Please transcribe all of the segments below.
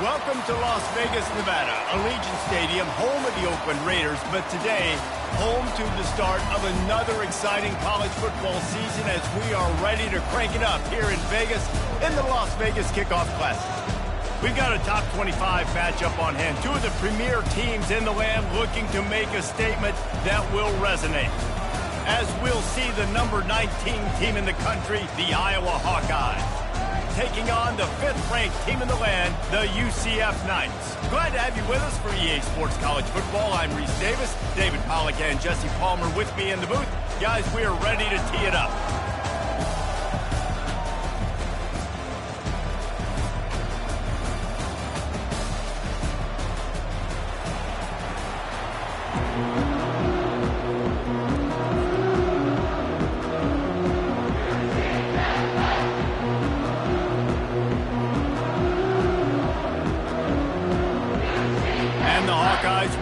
Welcome to Las Vegas, Nevada, Allegiant Stadium, home of the Oakland Raiders, but today, home to the start of another exciting college football season as we are ready to crank it up here in Vegas in the Las Vegas Kickoff Classic. We've got a top 25 matchup on hand, two of the premier teams in the land looking to make a statement that will resonate. As we'll see the number 19 team in the country, the Iowa Hawkeyes, taking on the 5th-ranked team in the land, the UCF Knights. Glad to have you with us for EA Sports College Football. I'm Reese Davis, David Pollack and Jesse Palmer with me in the booth. Guys, we are ready to tee it up.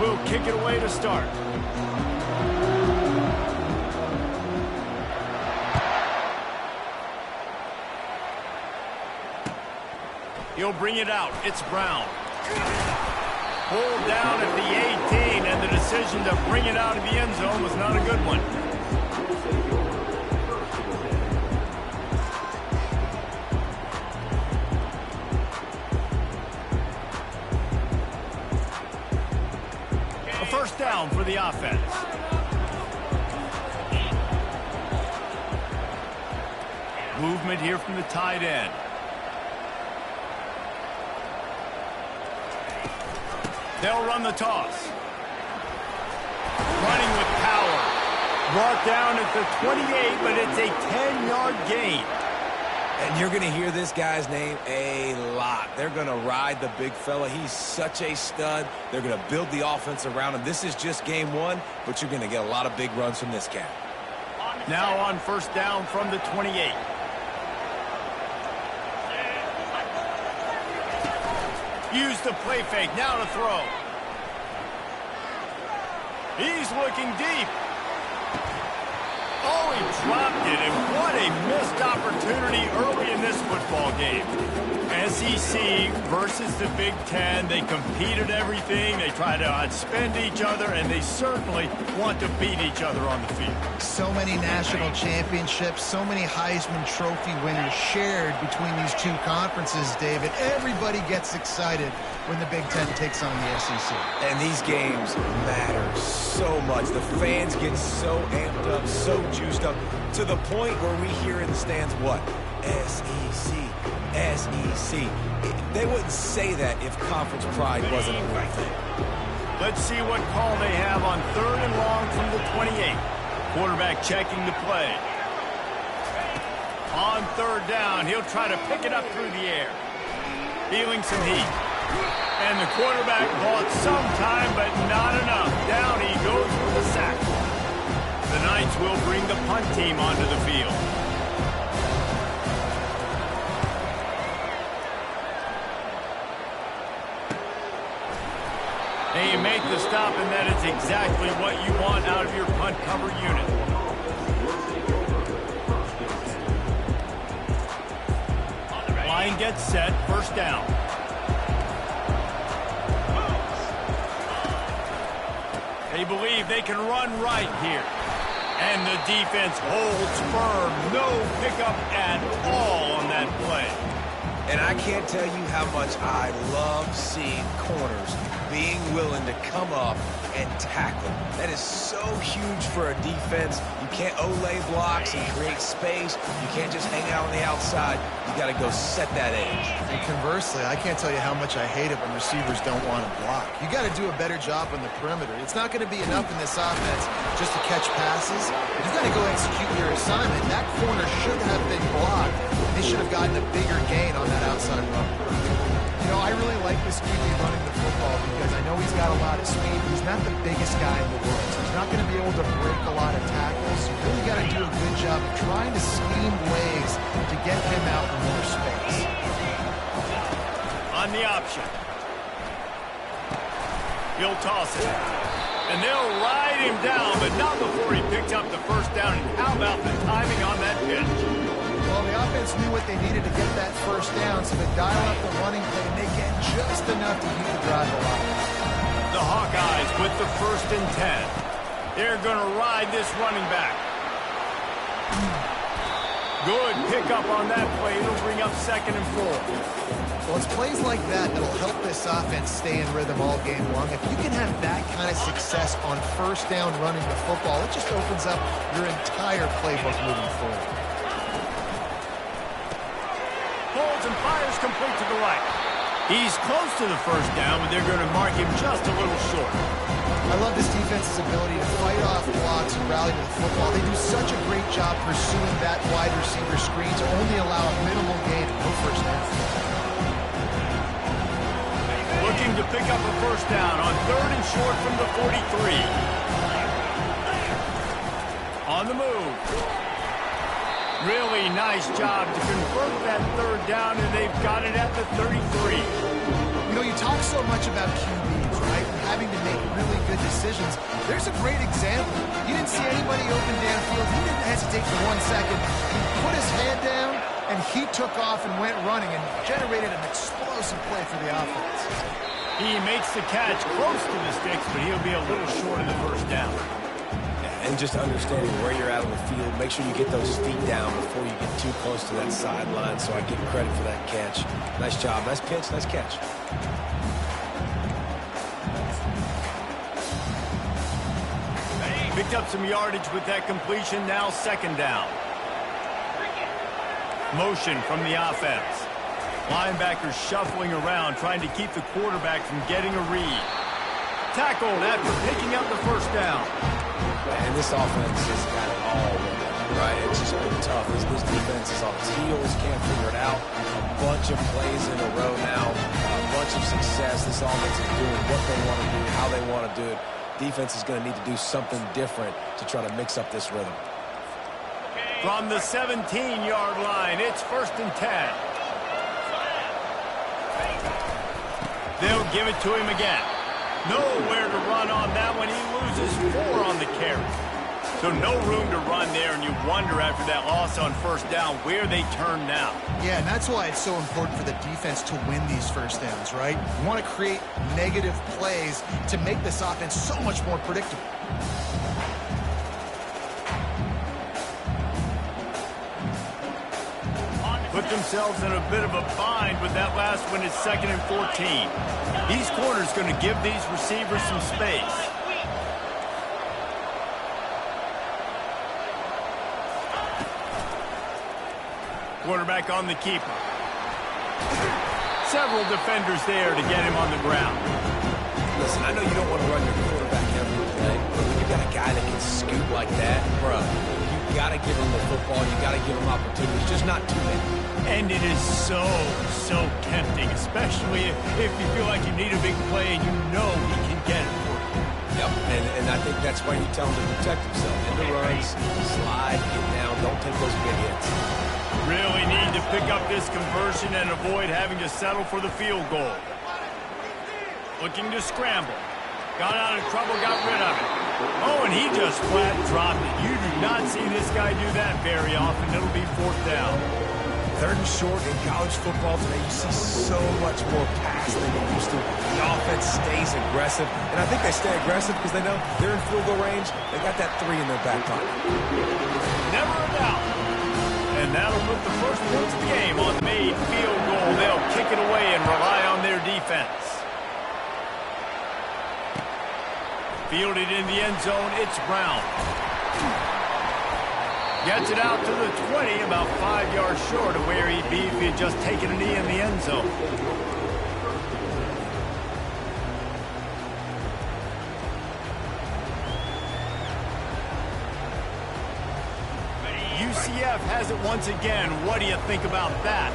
Will kick it away to start. He'll bring it out. It's Brown. Pulled down at the 18, and the decision to bring it out of the end zone was not a good one. First down for the offense. Movement here from the tight end. They'll run the toss. Running with power. Brought down at the 28, but it's a 10-yard gain. And you're going to hear this guy's name a lot. They're going to ride the big fella. He's such a stud. They're going to build the offense around him. This is just game one, but you're going to get a lot of big runs from this cat. Now on first down from the 28. Use the play fake. Now to throw. He's looking deep. Oh, he dropped it, and what a missed opportunity early in this football game. SEC versus the Big Ten, they compete at everything, they try to outspend each other, and they certainly want to beat each other on the field. So many national championships, so many Heisman Trophy winners shared between these two conferences, David. Everybody gets excited when the Big Ten takes on the SEC. And these games matter so much. The fans get so amped up, so juiced up, to the point where we hear in the stands, what? SEC, SEC. They wouldn't say that if conference pride wasn't a real thing. Let's see what call they have on 3rd and long from the 28. Quarterback checking the play. On 3rd down, he'll try to pick it up through the air. Feeling some heat. And the quarterback bought some time, but not enough. Down he goes for the sack. The Knights will bring the punt team onto the field. And you make the stop, and that is exactly what you want out of your punt cover unit. Line gets set, first down. They believe they can run right here. And the defense holds firm. No pickup at all on that play. And I can't tell you how much I love seeing corners being willing to come up and tackle. That is so huge for a defense. You can't olay blocks and create space. You can't just hang out on the outside. You got to go set that edge. And conversely, I can't tell you how much I hate it when receivers don't want to block. You got to do a better job on the perimeter. It's not going to be enough in this offense just to catch passes. You got to go execute your assignment. That corner should have been blocked. They should have gotten a bigger gain on that outside run. You know, I really like this QB running the football because I know he's got a lot of speed. He's not the biggest guy in the world, so he's not going to be able to break a lot of tackles. You really got to do a good job of trying to scheme ways to get him out in more space. On the option. He'll toss it. And they'll ride him down, but not before he picked up the first down. And how about the timing on that pitch? Well, the offense knew what they needed to get that first down, so they dial up the running play, and they get just just enough to keep the drive alive. The Hawkeyes with the 1st and 10. They're going to ride this running back. Good pickup on that play. It'll bring up 2nd and 4. Well, it's plays like that that'll help this offense stay in rhythm all game long. If you can have that kind of success on 1st down running the football, it just opens up your entire playbook moving forward. Holds and fires complete to the right. He's close to the 1st down, but they're going to mark him just a little short. I love this defense's ability to fight off blocks and rally to the football. They do such a great job pursuing that wide receiver screen to only allow a minimal gain and no 1st down. Looking to pick up a 1st down on 3rd and short from the 43. On the move. Really nice job to convert that 3rd down, and they've got it at the 33. You know, you talk so much about QBs, right? And having to make really good decisions. There's a great example. You didn't see anybody open downfield. He didn't hesitate for 1 second. He put his hand down, and he took off and went running and generated an explosive play for the offense. He makes the catch close to the sticks, but he'll be a little short of the 1st down. And just understanding where you're at on the field, make sure you get those feet down before you get too close to that sideline, so I give him credit for that catch. Nice job. Nice pitch. Nice catch. Picked up some yardage with that completion. Now 2nd down. Motion from the offense. Linebackers shuffling around, trying to keep the quarterback from getting a read. Tackled after picking up the 1st down. And this offense has got it all with it, right? It's just been tough. This defense is on its heels, can't figure it out. A bunch of plays in a row now, a bunch of success. This offense is doing what they want to do, how they want to do it. Defense is going to need to do something different to try to mix up this rhythm. From the 17-yard line, it's 1st and 10. They'll give it to him again. Nowhere to run on that one. He loses 4 on the carry. So no room to run there, and you wonder after that loss on 1st down where they turn now. Yeah, and that's why it's so important for the defense to win these 1st downs, right? You want to create negative plays to make this offense so much more predictable. Put themselves in a bit of a bind with that last one. It's 2nd and 14. These corners going to give these receivers some space. Quarterback on the keeper. Several defenders there to get him on the ground. Listen, I know you don't want to run your quarterback every play, but when you got a guy that can scoot like that, bro, you got to give him the football. You got to give him opportunities, just not too many. And it is so tempting, especially if you feel like you need a big play and you know he can get it for you. Yep, and I think that's why you tell him to protect himself. In the runs, slide, get down, don't take those big hits. Really need to pick up this conversion and avoid having to settle for the field goal. Looking to scramble. Got out of trouble, got rid of it. Oh, and he just flat dropped it. You do not see this guy do that very often. It'll be 4th down. 3rd and short in college football today, you see so much more pass than you used to. The offense stays aggressive, and I think they stay aggressive because they know they're in field goal range. They got that 3 in their back pocket. Never a doubt. And that'll put the first points of the game on the made field goal. They'll kick it away and rely on their defense. Fielded in the end zone, it's Brown. Gets it out to the 20, about 5 yards short of where he'd be if he had just taken a knee in the end zone. UCF has it once again. What do you think about that?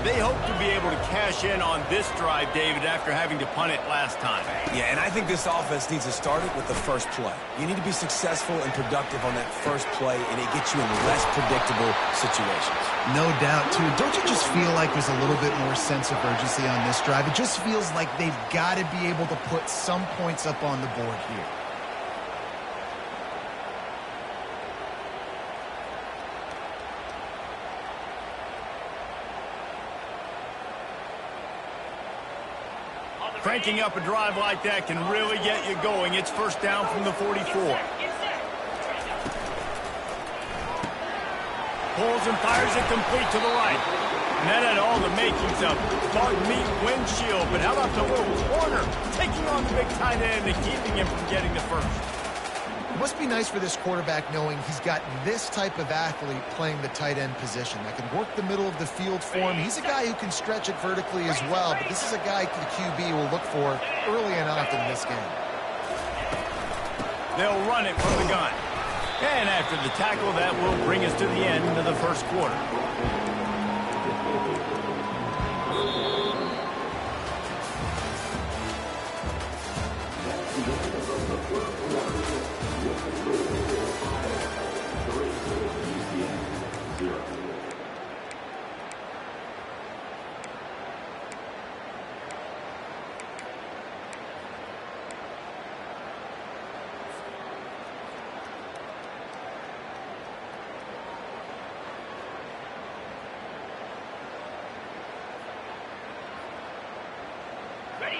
They hope to be able to cash in on this drive, David, after having to punt it last time. Yeah, and I think this offense needs to start it with the first play. You need to be successful and productive on that first play, and it gets you in less predictable situations. No doubt, too. Don't you just feel like there's a little bit more sense of urgency on this drive? It just feels like they've got to be able to put some points up on the board here. Cranking up a drive like that can really get you going. It's first down from the 44. Pulls and fires it complete to the right. And that had all the makings of dog meat windshield. But how about the little corner taking on the big tight end and keeping him from getting the first? It must be nice for this quarterback knowing he's got this type of athlete playing the tight end position that can work the middle of the field for him. He's a guy who can stretch it vertically as well, but this is a guy the QB will look for early and often in this game. They'll run it from the gun. And after the tackle, that will bring us to the end of the first quarter.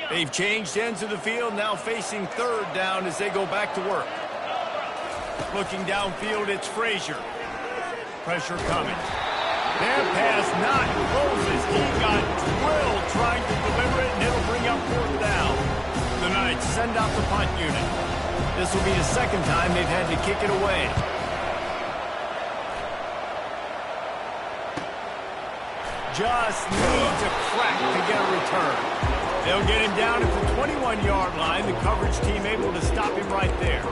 They've changed ends of the field, now facing third down as they go back to work. Looking downfield, it's Frazier. Pressure coming. Their pass not closes. He got drilled trying to deliver it, and it'll bring up fourth down. The Knights send out the punt unit. This will be the second time they've had to kick it away. Just needs a crack to get a return. They'll get him down at the 21-yard line. The coverage team able to stop him right there.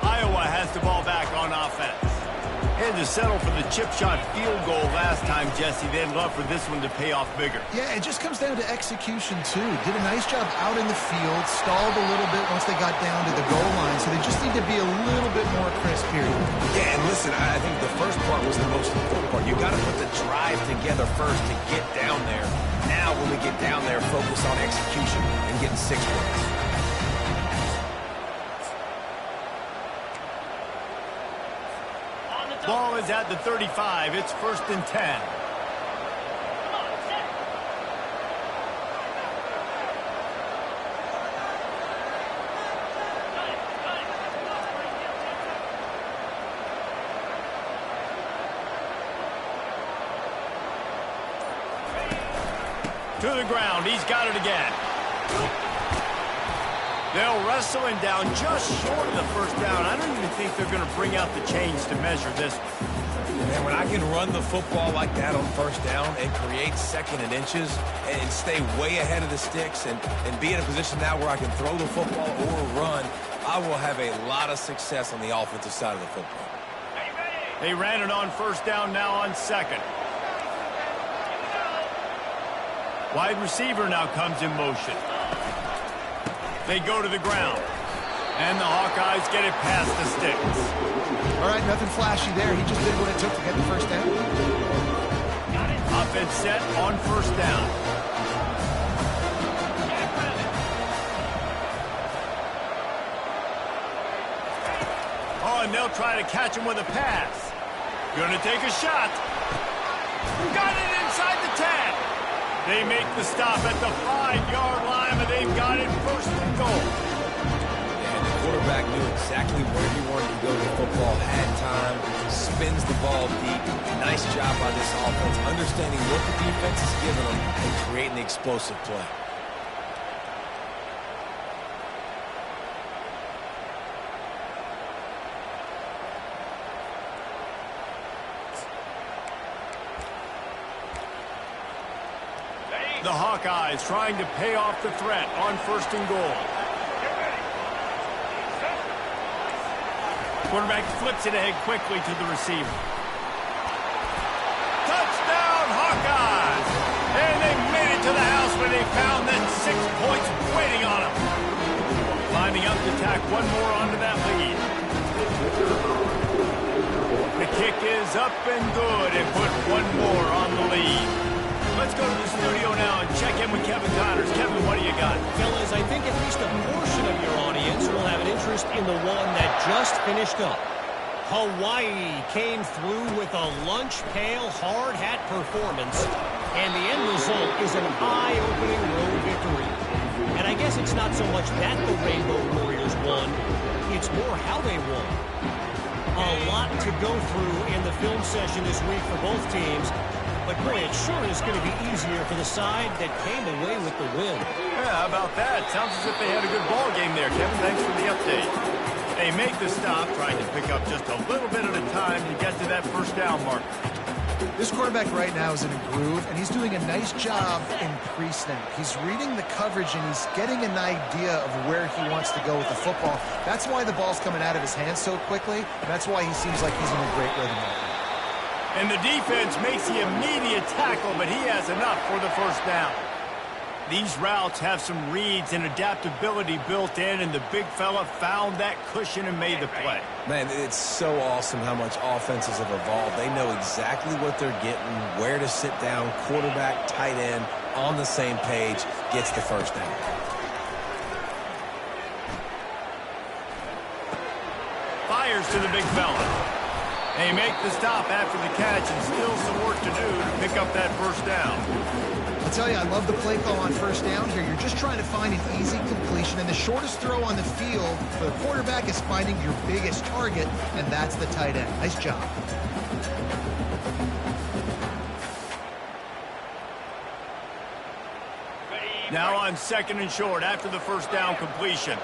Iowa has the ball back on offense. And to settle for the chip shot field goal last time, Jesse, they'd love for this one to pay off bigger. Yeah, it just comes down to execution, too. Did a nice job out in the field, stalled a little bit once they got down to the goal line, so they just need to be a little bit more crisp here. Yeah, and listen, I think the first part was the most important part. You got to put the drive together first to get down there. Now, when we get down there, focus on execution and getting 6 points. Ball is at the 35. It's first and 10. To the ground. He's got it again. They'll wrestle him down just short of the first down. I don't even think they're going to bring out the chains to measure this. Man, when I can run the football like that on first down and create second and inches and stay way ahead of the sticks and be in a position now where I can throw the football or run, I will have a lot of success on the offensive side of the football. They ran it on first down, now on second. Wide receiver now comes in motion. They go to the ground. And the Hawkeyes get it past the sticks. All right, nothing flashy there. He just did what it took to get the first down. Offense set on first down. Oh, and they'll try to catch him with a pass. Gonna take a shot. Got it inside the 10. They make the stop at the 5-yard line, but they've got it first and goal. And the quarterback knew exactly where he wanted to go with the football, had time, spins the ball deep. Nice job by this offense, understanding what the defense is giving them and creating the explosive play. The Hawkeyes trying to pay off the threat on first and goal. Quarterback flips it ahead quickly to the receiver. Touchdown, Hawkeyes! And they made it to the house where they found that 6 points waiting on them. Lining up to tack one more onto that lead. The kick is up and good and put one more on the lead. Let's go to the studio now and check in with Kevin Connors. Kevin, what do you got? Fellas, I think at least a portion of your audience will have an interest in the one that just finished up. Hawaii came through with a lunch pail hard hat performance, and the end result is an eye-opening road victory. And I guess it's not so much that the Rainbow Warriors won, it's more how they won. A lot to go through in the film session this week for both teams, but boy, it sure is going to be easier for the side that came away with the win. Yeah, how about that? Sounds as if they had a good ball game there, Kevin. Thanks for the update. They make the stop, trying to pick up just a little bit at a time to get to that first down mark. This quarterback right now is in a groove, and he's doing a nice job in pre-snap. He's reading the coverage, and he's getting an idea of where he wants to go with the football. That's why the ball's coming out of his hands so quickly, and that's why he seems like he's in a great rhythm right now. And the defense makes the immediate tackle, but he has enough for the first down. These routes have some reads and adaptability built in, and the big fella found that cushion and made the play. Man, it's so awesome how much offenses have evolved. They know exactly what they're getting, where to sit down, quarterback, tight end, on the same page, gets the first down. Fires to the big fella. They make the stop after the catch, and still some work to do to pick up that first down. I'll tell you, I love the play call on first down here. You're just trying to find an easy completion, and the shortest throw on the field for the quarterback is finding your biggest target, and that's the tight end. Nice job. Now on second and short after the first down completion.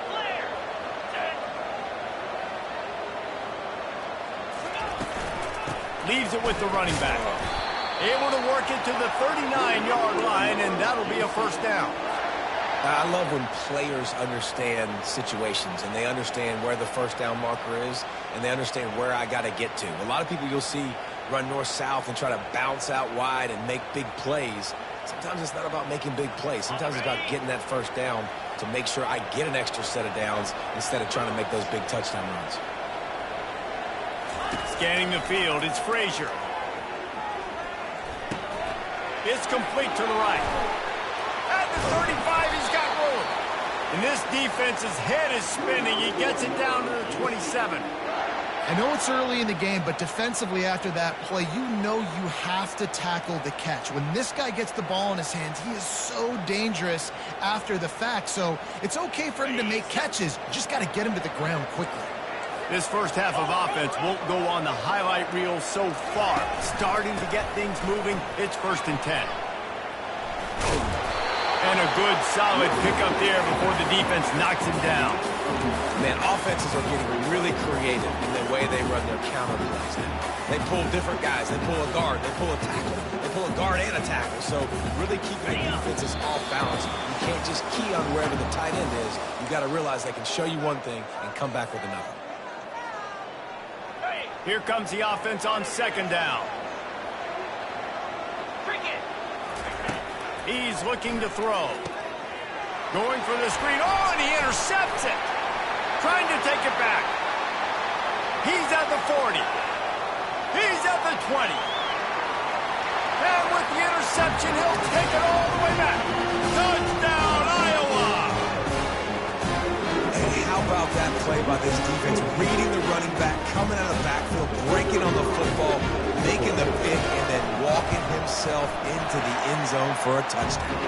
Leaves it with the running back. Able to work it to the 39-yard line, and that'll be a first down. I love when players understand situations, and they understand where the first down marker is, and they understand where I got to get to. A lot of people you'll see run north-south and try to bounce out wide and make big plays. Sometimes it's not about making big plays. Sometimes it's about getting that first down to make sure I get an extra set of downs instead of trying to make those big touchdown runs. Scanning the field, it's Frazier. It's complete to the right. At the 35, he's got room. And this defense's head is spinning. He gets it down to the 27. I know it's early in the game, but defensively after that play, you know you have to tackle the catch. When this guy gets the ball in his hands, he is so dangerous after the fact. So it's okay for him to make catches. You just got to get him to the ground quickly. This first half of offense won't go on the highlight reel so far. Starting to get things moving, it's 1st and 10. And a good, solid pickup there before the defense knocks him down. Man, offenses are getting really creative in the way they run their counter plays now. They pull different guys. They pull a guard. They pull a tackle. They pull a guard and a tackle. So really keeping the defenses off balance. You can't just key on wherever the tight end is. You got to realize they can show you one thing and come back with another. Here comes the offense on second down. He's looking to throw. Going for the screen. Oh, and he intercepts it. Trying to take it back. He's at the 40. He's at the 20. And with the interception, he'll take it all the way back. Touchdown, Iowa! And how about that play by this defense? Reading the running back, coming out of the backfield, breaking on the football, making the pick, and then walking himself into the end zone for a touchdown.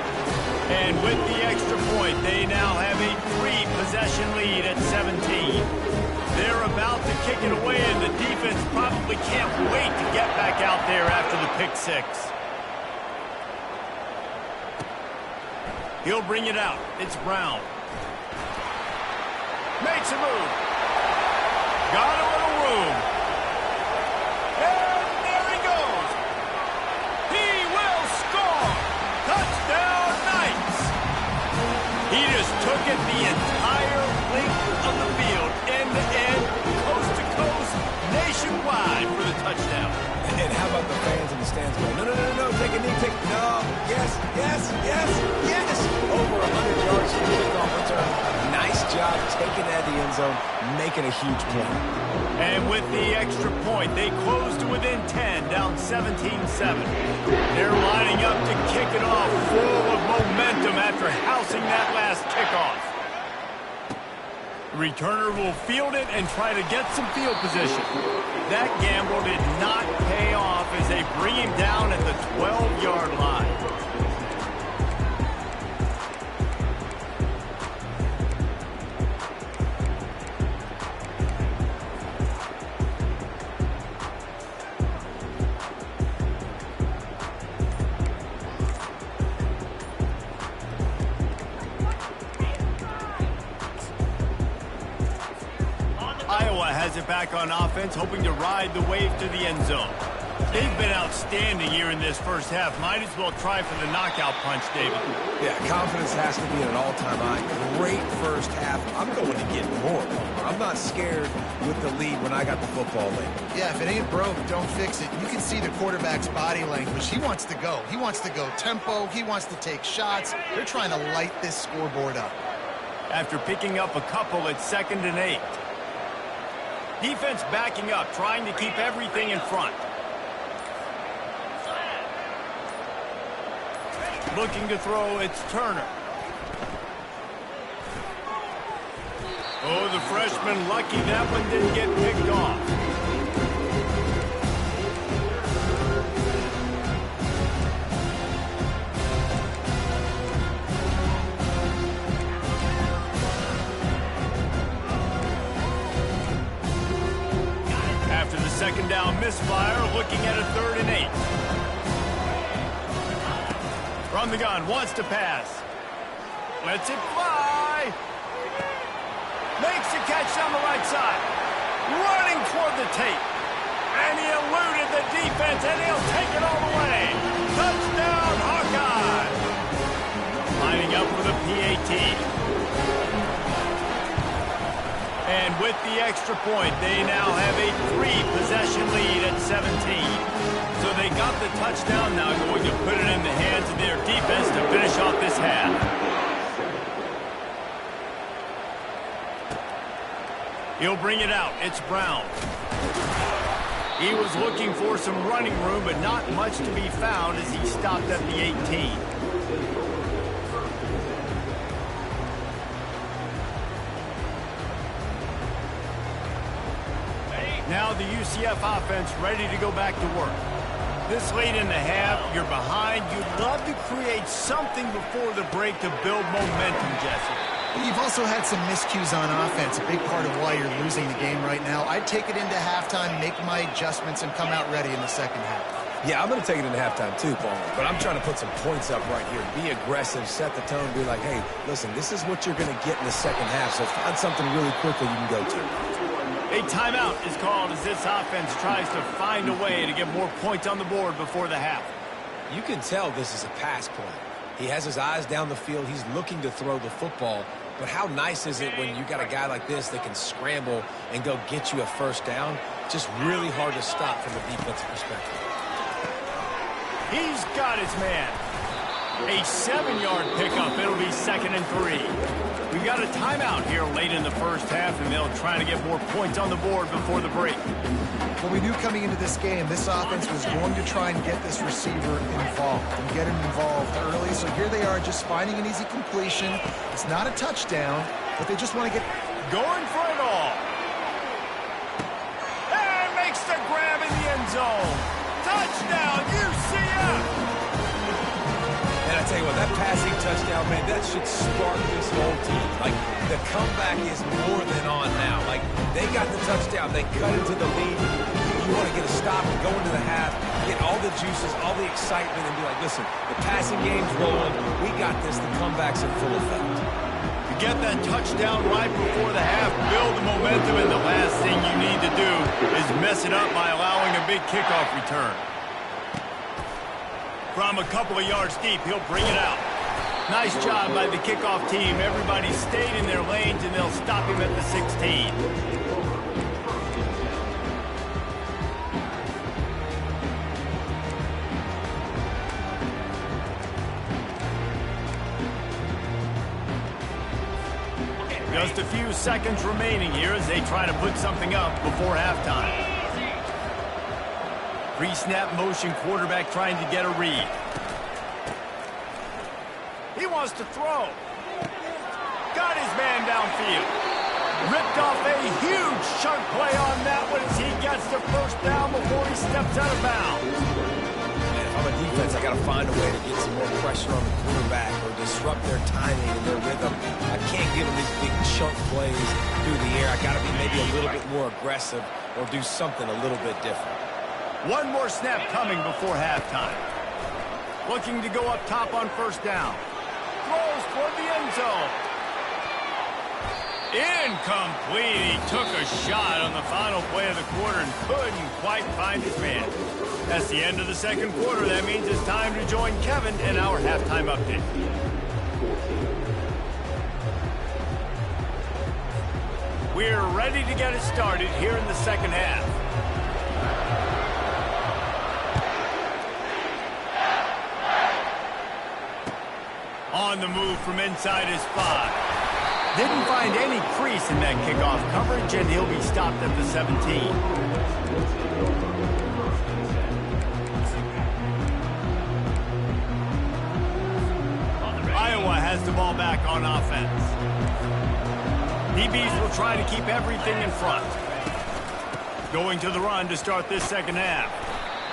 And with the extra point, they now have a 3-possession lead at 17. They're about to kick it away, and the defense probably can't wait to get back out there after the pick six. He'll bring it out. It's Brown. Makes a move. Got a little room. And there he goes. He will score. Touchdown, Knights. He just took it the entire length of the field, end to end, coast to coast, nationwide for the touchdown. And how about the fans in the stands going, no, no, no, no, take a knee, take, no, yes, yes, yes, yes. Over 100 yards for the kickoff return. Nice job taking that to the end zone, making a huge play. And with the extra point, they close to within 10, down 17-7. They're lining up to kick it off full of momentum after housing that last kickoff. The returner will field it and try to get some field position. That gamble did not pay off as they bring him down at the 12-yard line. Iowa has it back on offense, hoping to ride the wave to the end zone. They've been outstanding here in this first half. Might as well try for the knockout punch, David. Yeah, confidence has to be at an all-time high. Great first half. I'm going to get more. I'm not scared with the lead when I got the football late. Yeah, if it ain't broke, don't fix it. You can see the quarterback's body language. He wants to go. He wants to go tempo. He wants to take shots. They're trying to light this scoreboard up. After picking up a couple, it's 2nd and 8. Defense backing up, trying to keep everything in front. Looking to throw, it's Turner. Oh, the freshman lucky that one didn't get picked off. After the 2nd down misfire, looking at a 3rd and 8. From the gun, wants to pass. Lets it fly. Makes the catch down the right side. Running toward the tape. And he eluded the defense, and he'll take it all the way. Touchdown, Hawkeye. Lining up for the PAT. And with the extra point, they now have a 3-possession lead at 17. So they got the touchdown, now going to put it in the hands of their defense to finish off this half. He'll bring it out. It's Brown. He was looking for some running room, but not much to be found as he stopped at the 18. Now the UCF offense ready to go back to work. This late in the half, you're behind. You'd love to create something before the break to build momentum, Jesse. You've also had some miscues on offense, a big part of why you're losing the game right now. I'd take it into halftime, make my adjustments, and come out ready in the second half. Yeah, I'm going to take it into halftime too, Paul. But I'm trying to put some points up right here. Be aggressive, set the tone, be like, hey, listen, this is what you're going to get in the second half, so find something really quickly you can go to. A timeout is called as this offense tries to find a way to get more points on the board before the half. You can tell this is a pass play. He has his eyes down the field. He's looking to throw the football. But how nice is it when you got a guy like this that can scramble and go get you a first down? Just really hard to stop from a defensive perspective. He's got his man. A 7-yard pickup. It'll be 2nd and 3. We've got a timeout here late in the first half, and they'll try to get more points on the board before the break. Well, we knew coming into this game, this offense was going to try and get this receiver involved and get him involved early. So here they are just finding an easy completion. It's not a touchdown, but they just want to get going for it all. And makes the grab in the end zone. Touchdown, UCF! And I tell you what, that passing touchdown, man, that should spark this whole team. Like, the comeback is more than on now. Like, they got the touchdown. They cut into the lead. You want to get a stop and go into the half, get all the juices, all the excitement, and be like, listen, the passing game's rolling. We got this. The comeback's in full effect. You get that touchdown right before the half, build the momentum, and the last thing you need to do is mess it up by allowing a big kickoff return. From a couple of yards deep, he'll bring it out. Nice job by the kickoff team. Everybody stayed in their lanes, and they'll stop him at the 16. Just a few seconds remaining here as they try to put something up before halftime. Pre-snap motion, quarterback trying to get a read. He wants to throw. Got his man downfield. Ripped off a huge chunk play on that one as he gets the first down before he steps out of bounds. Man, if I'm a defense, I got to find a way to get some more pressure on the quarterback or disrupt their timing and their rhythm. I can't give them these big chunk plays through the air. I got to be maybe a little bit more aggressive or do something a little bit different. One more snap coming before halftime. Looking to go up top on first down. Throws toward the end zone. Incomplete. He took a shot on the final play of the quarter and couldn't quite find his man. That's the end of the second quarter. That means it's time to join Kevin in our halftime update. We're ready to get it started here in the second half. On the move from inside his 5. Didn't find any crease in that kickoff coverage, and he'll be stopped at the 17. Iowa has the ball back on offense. DBs will try to keep everything in front. Going to the run to start this second half.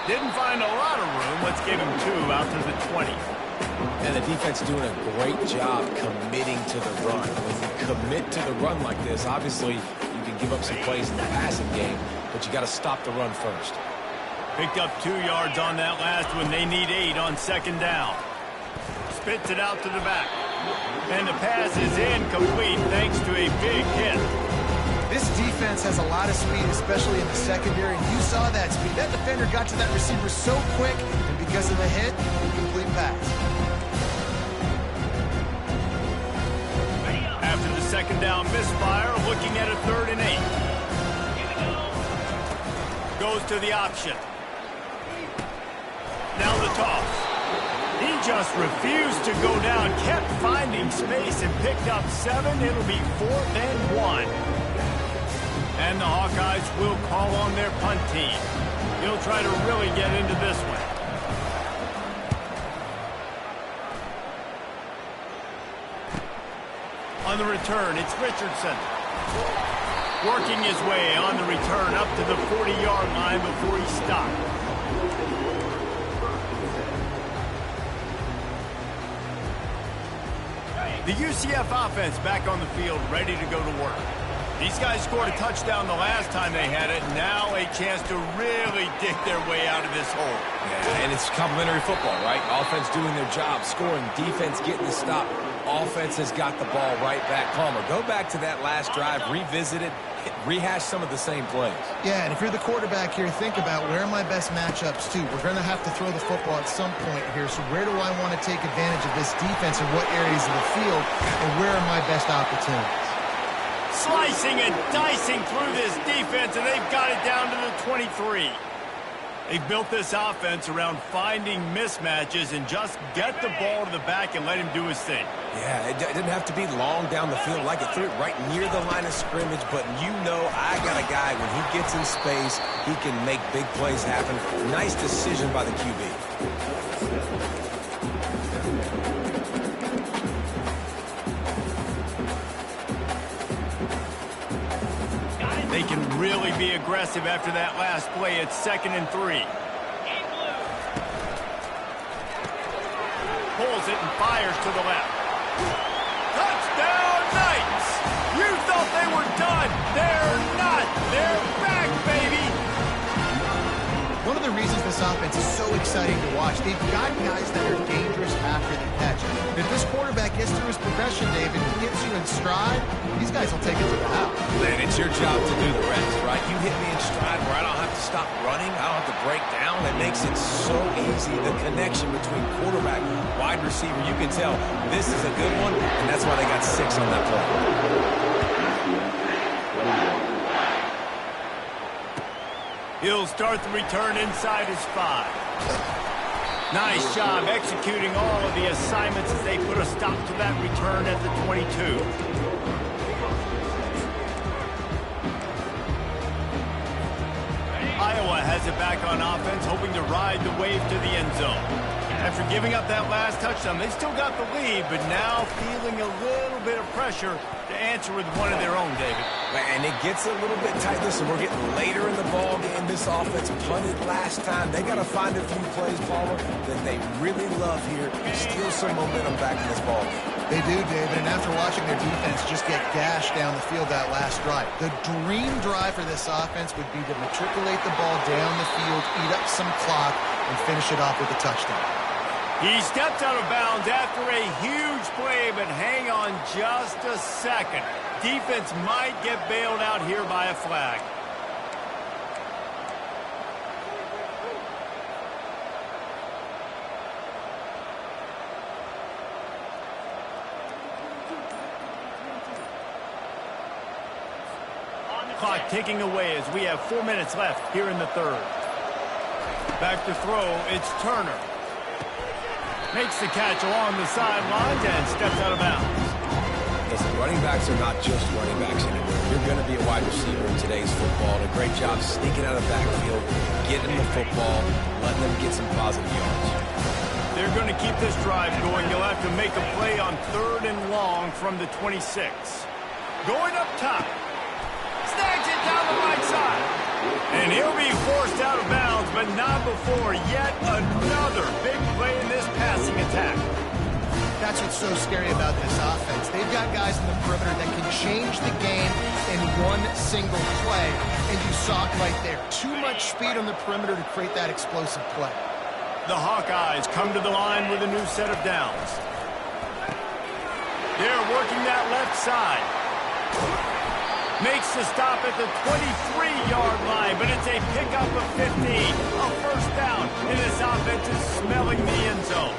Didn't find a lot of room. Let's give him 2 out to the 20. And the defense doing a great job committing to the run. When you commit to the run like this, obviously you can give up some plays in the passing game, but you got to stop the run first. Picked up 2 yards on that last one. They need 8 on second down. Spits it out to the back. And the pass is incomplete thanks to a big hit. This defense has a lot of speed, especially in the secondary. You saw that speed. That defender got to that receiver so quick, and because of the hit, incomplete pass. After the second down misfire, looking at a 3rd and 8. Goes to the option. Now the toss. He just refused to go down, kept finding space and picked up 7. It'll be 4th and 1. And the Hawkeyes will call on their punt team. He'll try to really get into this one. On the return, it's Richardson. Working his way on the return up to the 40-yard line before he stopped. The UCF offense back on the field, ready to go to work. These guys scored a touchdown the last time they had it. Now a chance to really dig their way out of this hole. Yeah, and it's complimentary football, right? Offense doing their job, scoring, defense getting the stop. Offense has got the ball right back. Palmer, go back to that last drive, revisit it, rehash some of the same plays. Yeah, and if you're the quarterback here, think about where are my best matchups too. We're going to have to throw the football at some point here, so where do I want to take advantage of this defense and what areas of the field, and where are my best opportunities? Slicing and dicing through this defense, and they've got it down to the 23. They've built this offense around finding mismatches and just get the ball to the back and let him do his thing. Yeah, it didn't have to be long down the field. Like it threw it right near the line of scrimmage, but you know I got a guy, when he gets in space, he can make big plays happen. Nice decision by the QB. They can really be aggressive after that last play. It's 2nd and 3. Pulls it and fires to the left. Touchdown Knights! You thought they were done. They're not. They're back, baby. One of the reasons this offense is so exciting to watch, they've got guys that are dangerous after the catch. If this quarterback gets through his progression, David, and gets you in stride, these guys will take it to the house. And it's your job to do the rest, right? You hit me in stride where I don't have to stop running. I don't have to break down. It makes it so easy. The connection between quarterback, wide receiver, you can tell this is a good one, and that's why they got 6 on that play. He'll start the return inside his 5. Nice job executing all of the assignments as they put a stop to that return at the 22. Iowa has it back on offense, hoping to ride the wave to the end zone. After giving up that last touchdown, they still got the lead, but now feeling a little bit of pressure to answer with one of their own, David. And it gets a little bit tight. Listen, we're getting later in the ball game. This offense punted last time. They got to find a few plays, Palmer, that they really love here and steal some momentum back in this ball game. They do, David, and after watching their defense just get gashed down the field that last drive, the dream drive for this offense would be to matriculate the ball down the field, eat up some clock, and finish it off with a touchdown. He stepped out of bounds after a huge play, but hang on just a second. Defense might get bailed out here by a flag. Clock ticking away as we have 4 minutes left here in the third. Back to throw, it's Turner. Makes the catch along the sidelines and steps out of bounds. Listen, running backs are not just running backs anymore. You're going to be a wide receiver in today's football. And a great job sneaking out of the backfield, getting the football, letting them get some positive yards. They're going to keep this drive going. You'll have to make a play on 3rd and long from the 26. Going up top. Snags it down the right side. And he'll be forced out of bounds, but not before yet another big play in this passing attack. That's what's so scary about this offense. They've got guys in the perimeter that can change the game in one single play, and you saw it right there. Too much speed on the perimeter to create that explosive play. The Hawkeyes come to the line with a new set of downs. They're working that left side. Makes the stop at the 23-yard line, but it's a pickup of 15. A first down, and this offense is smelling the end zone.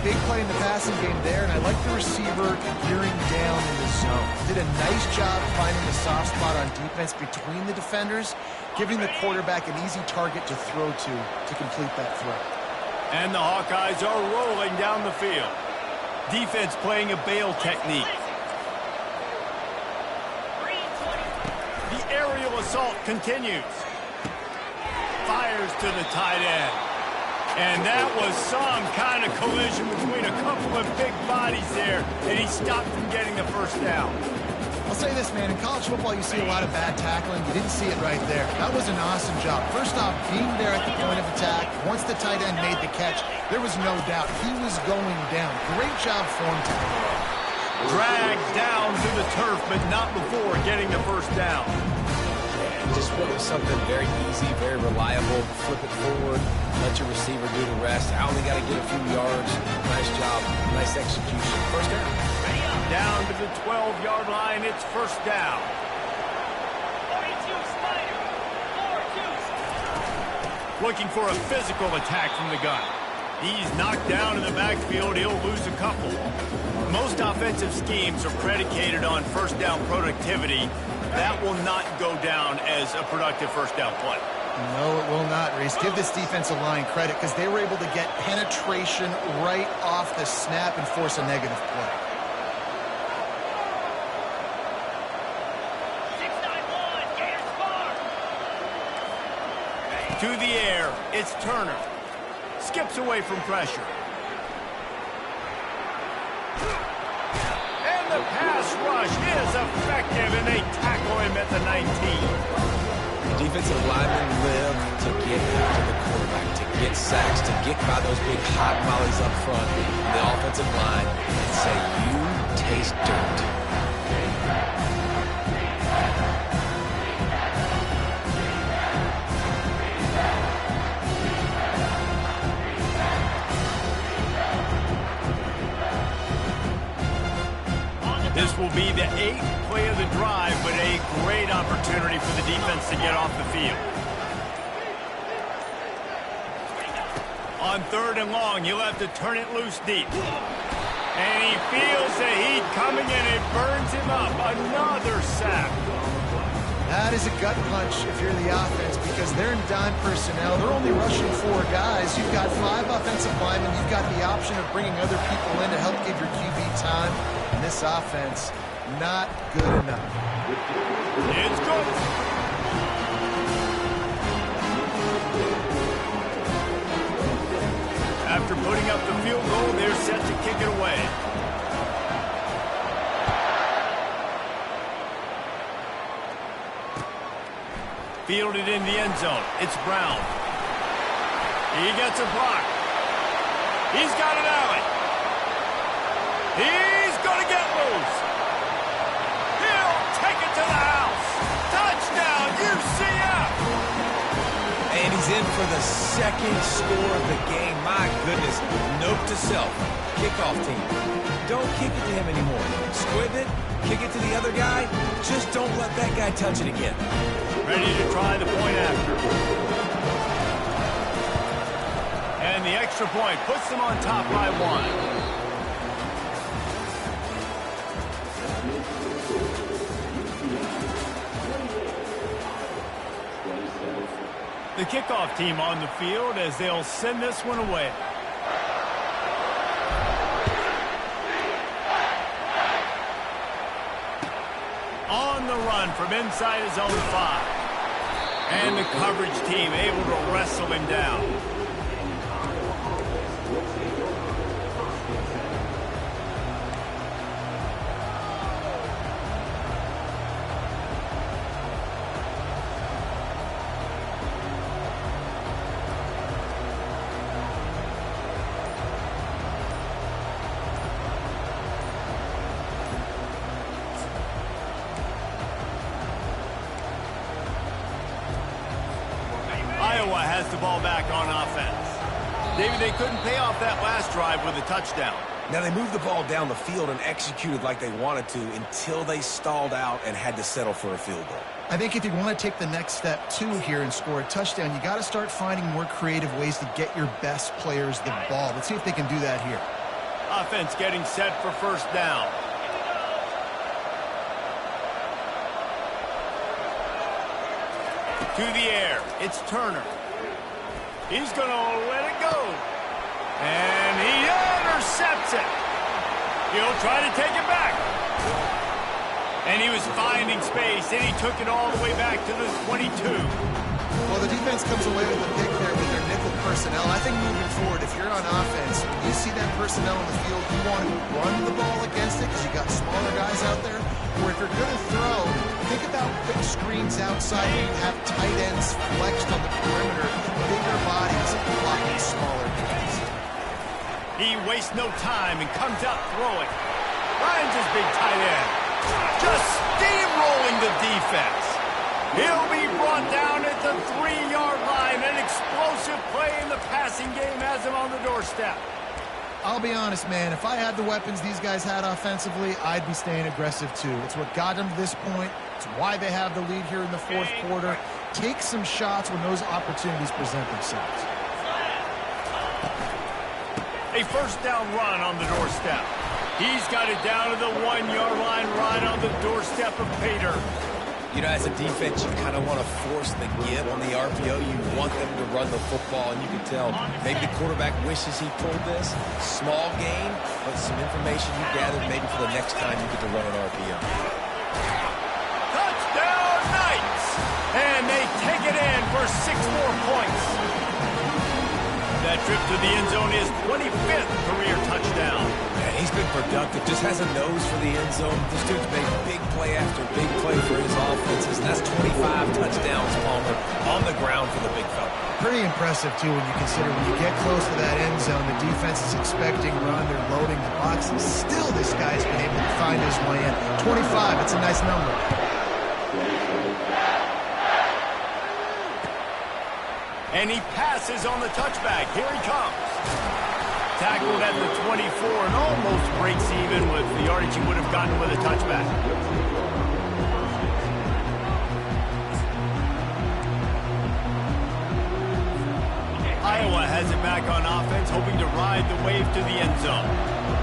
Big play in the passing game there, and I like the receiver gearing down in the zone. Did a nice job finding the soft spot on defense between the defenders, giving the quarterback an easy target to throw to complete that throw. And the Hawkeyes are rolling down the field. Defense playing a bail technique. The aerial assault continues. Fires to the tight end. And that was some kind of collision between a couple of big bodies there, and he stopped from getting the first down. I'll say this, man. In college football, you see a lot of bad tackling. You didn't see it right there. That was an awesome job. First off, being there at the point of attack. Once the tight end made the catch, there was no doubt he was going down. Great job form tackling. Dragged down to the turf, but not before getting the first down. Just really something very easy, very reliable. Flip it forward, let your receiver do the rest. I only got to get a few yards. Nice job, nice execution. First down. Down to the 12-yard line, it's first down. 42 Spider, 4-2. Looking for a physical attack from the gun. He's knocked down in the backfield. He'll lose a couple. Most offensive schemes are predicated on first down productivity. That will not go down as a productive first down play. No, it will not, Reese. Give this defensive line credit because they were able to get penetration right off the snap and force a negative play. 6-9-1, Gators far. To the air, it's Turner. Skips away from pressure. And the pass rush is effective, and they tackle him at the 19. Defensive linemen live to get after the quarterback, to get sacks, to get by those big hot mollies up front in the offensive line and say, you taste dirt. This will be the 8th play of the drive, but a great opportunity for the defense to get off the field. On 3rd and long, he'll have to turn it loose deep. And he feels the heat coming, and it burns him up. Another sack. That is a gut punch if you're the offense because they're in dime personnel. They're only rushing 4 guys. You've got 5 offensive linemen. You've got the option of bringing other people in to help give your QB time. And this offense, not good enough. It's good. After putting up the field goal, they're set to kick it away. Fielded in the end zone. It's Brown. He gets a block. He's got an alley. He's going to get loose. He'll take it to the house. Touchdown, UCF. And he's in for the second score of the game. My goodness. Note to self. Kickoff team. Don't kick it to him anymore. Squib it. Kick it to the other guy. Just don't let that guy touch it again. Ready to try the point after. And the extra point puts them on top by 1. The kickoff team on the field as they'll send this one away. On the run from inside his own 5. And the coverage team able to wrestle him down. Iowa has the ball back on offense. David, they couldn't pay off that last drive with a touchdown. Now, they moved the ball down the field and executed like they wanted to until they stalled out and had to settle for a field goal. I think if you want to take the next step, too, here and score a touchdown, you got to start finding more creative ways to get your best players the ball. Let's see if they can do that here. Offense getting set for first down. To the air. It's Turner. He's going to let it go. And he intercepts it. He'll try to take it back. And he was finding space, and he took it all the way back to the 22. Well, the defense comes away with a pick there with their nickel personnel. I think moving forward, if you're on offense, when you see that personnel in the field, you want to run the ball against it because you got smaller guys out there. Or if you're going to throw, think about quick screens outside where you have tight ends flexed on the perimeter, bigger bodies blocking smaller guys. He wastes no time and comes out throwing. Finds his big tight end. Just steamrolling the defense. He'll be brought down at the 3-yard line. An explosive play in the passing game has him on the doorstep. I'll be honest, man, if I had the weapons these guys had offensively, I'd be staying aggressive too. It's what got them to this point. It's why they have the lead here in the fourth quarter. Take some shots when those opportunities present themselves. A first down run on the doorstep. He's got it down to the 1-yard line right on the doorstep of Pater. You know, as a defense, you kind of want to force the give on the RPO. You want them to run the football, and you can tell maybe the quarterback wishes he pulled this. Small gain, but some information you gathered maybe for the next time you get to run an RPO. Touchdown, Knights! And they take it in for 6 more points. That trip to the end zone is 25th career touchdown. Man, he's been productive, just has a nose for the end zone. This dude's made big play after big play for his offenses, and that's 25 touchdowns, Palmer, on the ground for the big fella. Pretty impressive, too, when you consider when you get close to that end zone, the defense is expecting run, they're loading the box, and still this guy's been able to find his way in. 25, that's a nice number. And he passes on the touchback. Here he comes. Tackled at the 24 and almost breaks even with the yardage he would have gotten with a touchback. Iowa has it back on offense, hoping to ride the wave to the end zone.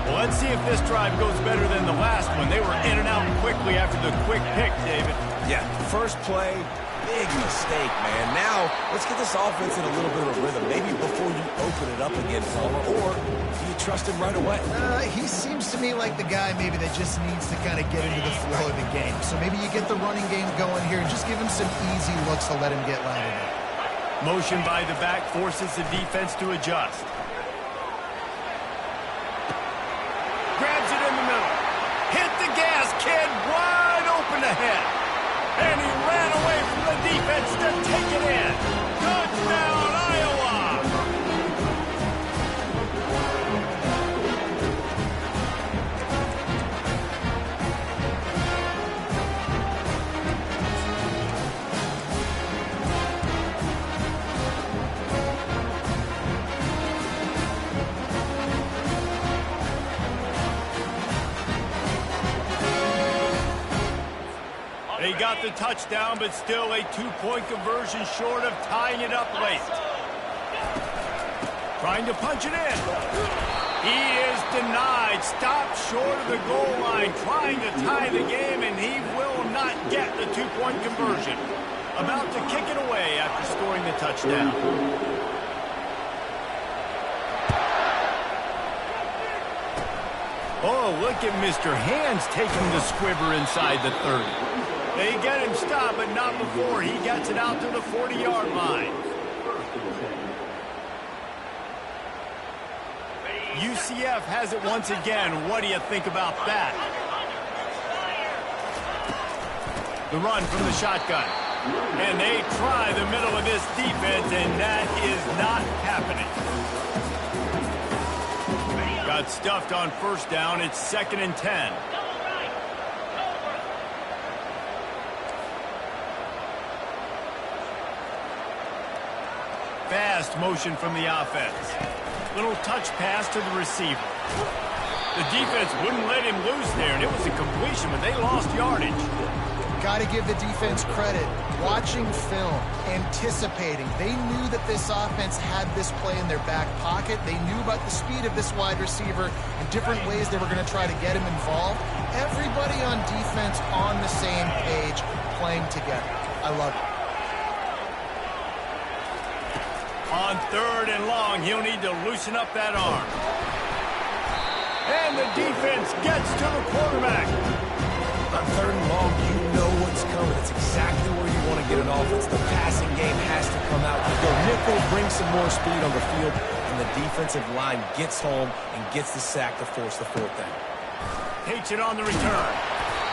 Well, let's see if this drive goes better than the last one. They were in and out quickly after the quick pick, David. Yeah, first play, big mistake, man. Now, let's get this offense in a little bit of a rhythm. Maybe before you open it up again, Palmer, or do you trust him right away? He seems to me like the guy maybe that just needs to kind of get into the flow of the game. So maybe you get the running game going here and just give him some easy looks to let him get lighted up. Motion by the back forces the defense to adjust. Grabs it in the middle. Hit the gas, kid. Wide open ahead. And he ran away from the defense to got the touchdown, but still a 2-point conversion short of tying it up late. Trying to punch it in. He is denied. Stopped short of the goal line. Trying to tie the game, and he will not get the 2-point conversion. About to kick it away after scoring the touchdown. Oh, look at Mr. Hands taking the squibber inside the 30. They get him stopped, but not before he gets it out to the 40-yard line. UCF has it once again. What do you think about that? The run from the shotgun. And they try the middle of this defense, and that is not happening. Got stuffed on first down. It's 2nd and 10. Fast motion from the offense. Little touch pass to the receiver. The defense wouldn't let him loose there, and it was a completion, but they lost yardage. Got to give the defense credit. Watching film, anticipating. They knew that this offense had this play in their back pocket. They knew about the speed of this wide receiver and different ways they were going to try to get him involved. Everybody on defense on the same page, playing together. I love it. On 3rd and long, he'll need to loosen up that arm. And the defense gets to the quarterback. On 3rd and long, you know what's coming. It's exactly where you want to get an offense. The passing game has to come out. You go nickel, bring some more speed on the field, and the defensive line gets home and gets the sack to force the 4th down. Takes it on the return.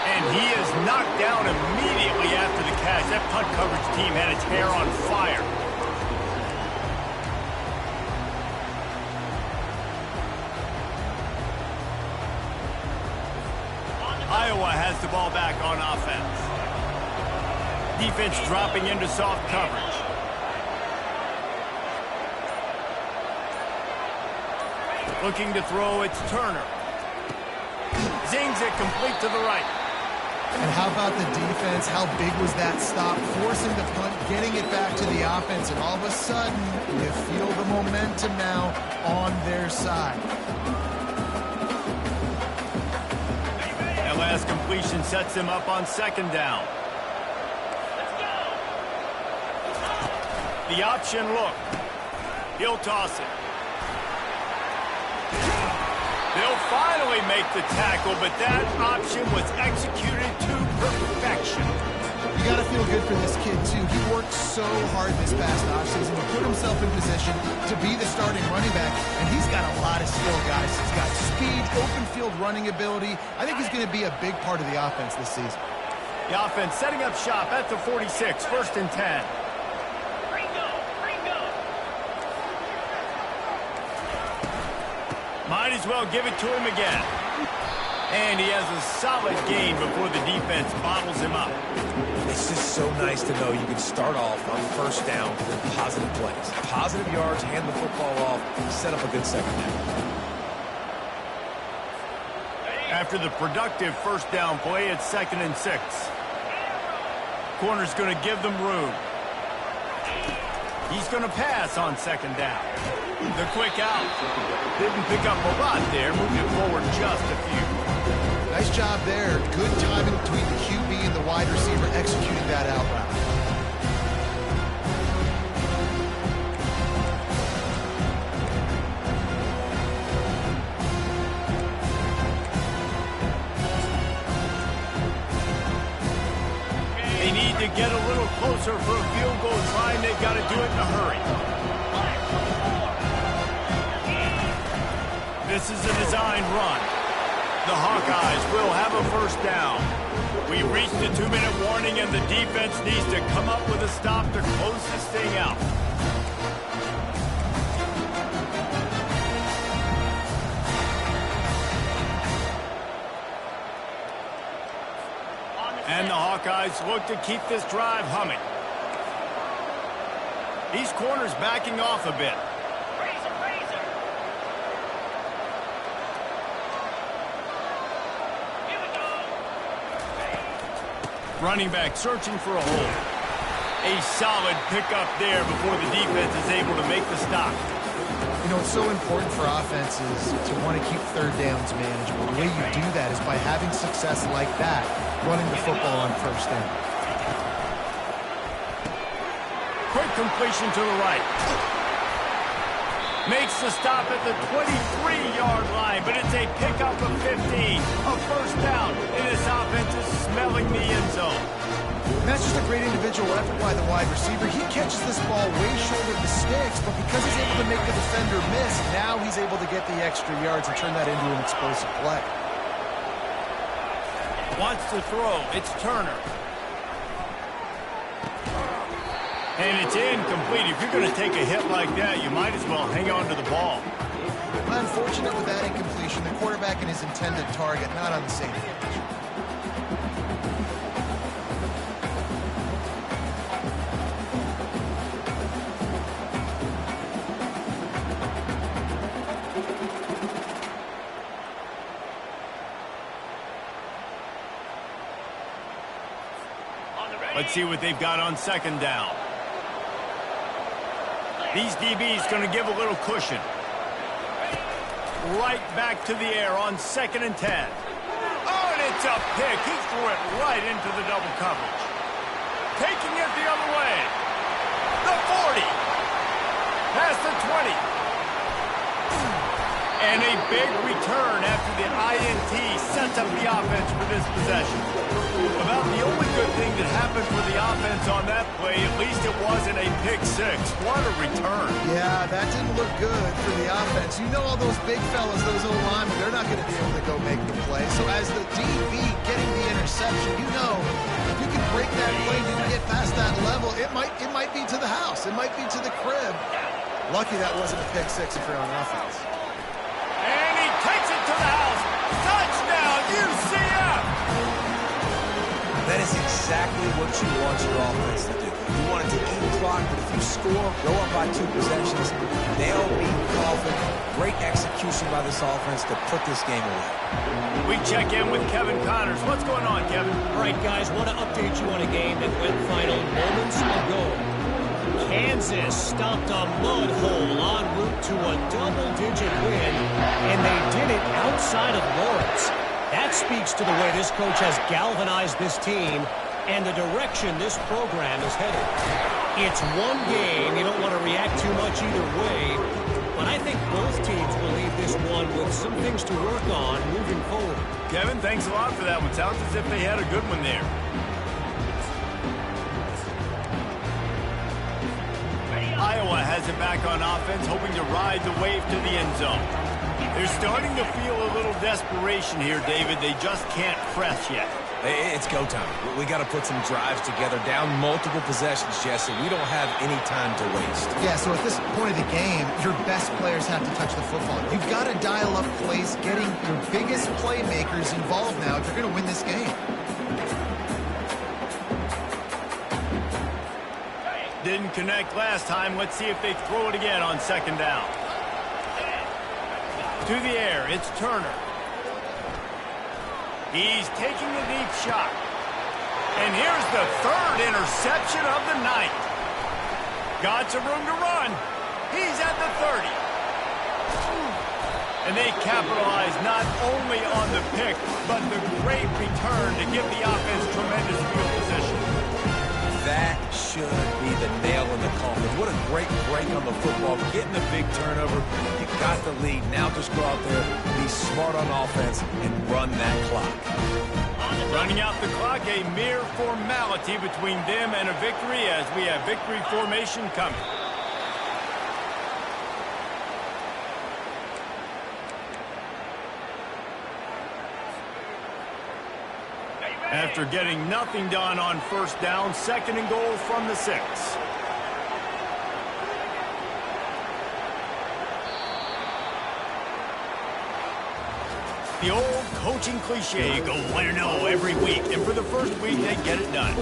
And he is knocked down immediately after the catch. That punt coverage team had its hair on fire. Iowa has the ball back on offense. Defense dropping into soft coverage. Looking to throw, it's Turner. Zings it complete to the right. And how about the defense? How big was that stop? Forcing the punt, getting it back to the offense, and all of a sudden, you feel the momentum now on their side. That last completion sets him up on 2nd down. The option look. He'll toss it. They'll finally make the tackle, but that option was executed to perfection. You got to feel good for this kid, too. He worked so hard this past offseason to put himself in position to be the starting running back, and he's got a lot of skill, guys. He's got speed, open field running ability. I think he's going to be a big part of the offense this season. The offense setting up shop at the 46, 1st and 10. Might as well give it to him again. And he has a solid gain before the defense bottles him up. It's just so nice to know you can start off on 1st down with positive plays. Positive yards, hand the football off, set up a good 2nd down. After the productive 1st down play, it's 2nd and 6. Corner's going to give them room. He's going to pass on 2nd down. The quick out. Didn't pick up a lot there. Moved it forward just a few. Nice job there. Good timing between the QB and the wide receiver executing that out route. They need to get a little closer for a field goal trying. They've got to do it in a hurry. This is a designed run. The Hawkeyes will have a 1st down. We reached the 2-minute warning, and the defense needs to come up with a stop to close this thing out. And the Hawkeyes look to keep this drive humming. These corners backing off a bit. Running back searching for a hole. A solid pickup there before the defense is able to make the stop. You know, it's so important for offenses to want to keep third downs manageable. The way you do that is by having success like that, running the football on first down. Quick completion to the right. Makes the stop at the 23-yard line, but it's a pickup of 15. A first down, and this offense is smelling the end zone. And that's just a great individual effort by the wide receiver. He catches this ball way short of the sticks, but because he's able to make the defender miss, now he's able to get the extra yards and turn that into an explosive play. Wants to throw. It's Turner. And it's incomplete. If you're going to take a hit like that, you might as well hang on to the ball. Unfortunate with that incompletion. The quarterback and his intended target not on the same page. Let's see what they've got on second down. These DBs going to give a little cushion. Right back to the air on 2nd and 10. Oh, and it's a pick. He threw it right into the double coverage. Taking it the other way. The 40. Past the 20. And a big return after the INT sets up the offense for this possession. About the only good thing that happened for the offense on that play, at least it wasn't a pick six. What a return. Yeah, that didn't look good for the offense. You know all those big fellas, those O-linemen, they're not going to be able to go make the play. So as the DB getting the interception, you know, if you can break that play, you can get past that level, it might be to the house. It might be to the crib. Lucky that wasn't a pick six if you're on offense. And he takes it to the house. Touchdown, UCF! That is exactly what you want your offense to do. You want it to eat clock, but if you score, go up by 2 possessions, nail beat Coffin. Great execution by this offense to put this game away. We check in with Kevin Connors. What's going on, Kevin? All right, guys, want to update you on a game that went final moments ago. Kansas stopped a mud hole en route to a double-digit win, and they did it outside of Lawrence. That speaks to the way this coach has galvanized this team and the direction this program is headed. It's one game. You don't want to react too much either way, but I think both teams will leave this one with some things to work on moving forward. Kevin, thanks a lot for that one. Sounds as if they had a good one there. Iowa has it back on offense, hoping to ride the wave to the end zone. They're starting to feel a little desperation here, David. They just can't press yet. It's go time. We got to put some drives together, down multiple possessions, Jesse. We don't have any time to waste. Yeah, so at this point of the game, your best players have to touch the football. You've got to dial up plays, getting your biggest playmakers involved now if you're going to win this game. Didn't connect last time. Let's see if they throw it again on second down. To the air, it's Turner. He's taking a deep shot. And here's the 3rd interception of the night. Got some room to run. He's at the 30. And they capitalize not only on the pick, but the great return to give the offense tremendous field position. That should be the nail in the coffin. What a great break on the football. Getting a big turnover. You got the lead. Now just go out there, be smart on offense, and run that clock. Running out the clock, a mere formality between them and a victory as we have victory formation coming. After getting nothing done on first down, 2nd and goal from the 6. The old coaching cliche, go win or no every week. And for the first week, they get it done.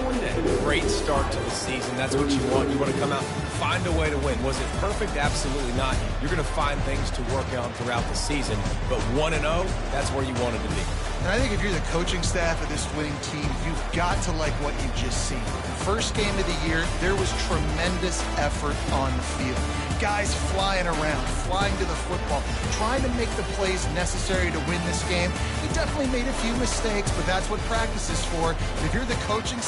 Great start to the season. That's what you want. You want to come out, find a way to win. Was it perfect? Absolutely not. You're going to find things to work on throughout the season. But 1-0, that's where you wanted to be. And I think if you're the coaching staff of this winning team, you've got to like what you've just seen. First game of the year, there was tremendous effort on the field. Guys flying around, flying to the football, trying to make the plays necessary to win this game. He definitely made a few mistakes, but that's what practice is for. If you're the coaching staff,